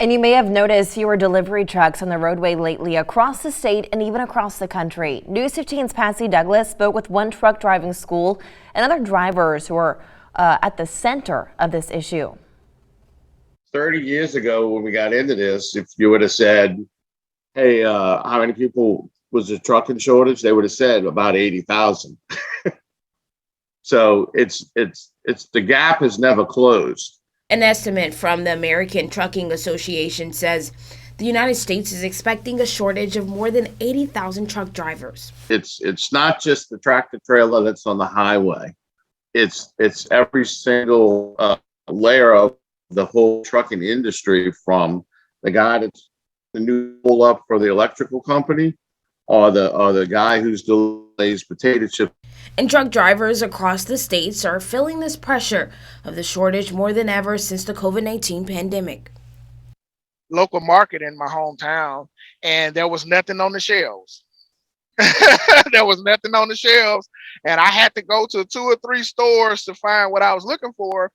And you may have noticed fewer delivery trucks on the roadway lately across the state and even across the country. News 15's Patsy Douglas spoke with one truck driving school and other drivers who are at the center of this issue. 30 years ago when we got into this, if you would have said, hey, how many people was the trucking shortage? They would have said about 80,000. So it's the gap has never closed. An estimate from the American Trucking Association says the United States is expecting a shortage of more than 80,000 truck drivers. It's not just the tractor trailer that's on the highway. It's every single layer of the whole trucking industry, from the guy that's the new pull up for the electrical company, or the guy who's delays potato chips. And truck drivers across the states are feeling this pressure of the shortage more than ever since the COVID-19 pandemic. Local market in my hometown, and there was nothing on the shelves. There was nothing on the shelves, and I had to go to 2 or 3 stores to find what I was looking for.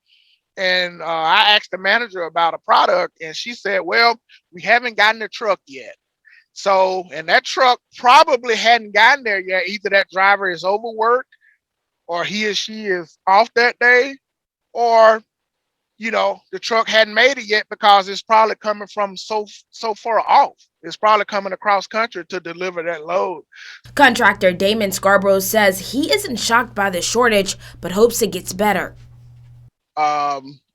And I asked the manager about a product, and she said, well, we haven't gotten the truck yet. So, and that truck probably hadn't gotten there yet. Either that driver is overworked, or he or she is off that day, or, you know, the truck hadn't made it yet because it's probably coming from so far off. It's probably coming across country to deliver that load. Contractor Damon Scarborough says he isn't shocked by the shortage, but hopes it gets better.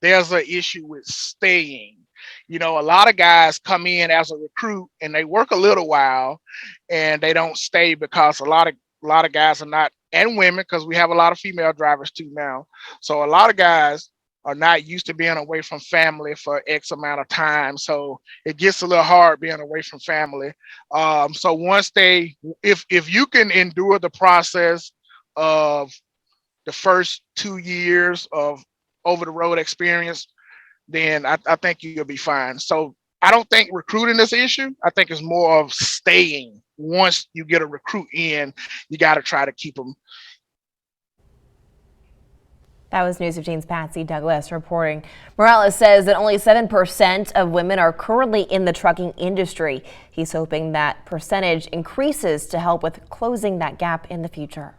There's an issue with staying. You know, a lot of guys come in as a recruit and they work a little while and they don't stay because a lot of guys are not, and women, because we have a lot of female drivers too now. So a lot of guys are not used to being away from family for X amount of time. So it gets a little hard being away from family. So once if you can endure the process of the first 2 years of over the road experience, then I think you'll be fine. So I don't think recruiting is an issue. I think it's more of staying. Once you get a recruit in, you got to try to keep them. That was News 15's Patsy Douglas reporting. Morales says that only 7% of women are currently in the trucking industry. He's hoping that percentage increases to help with closing that gap in the future.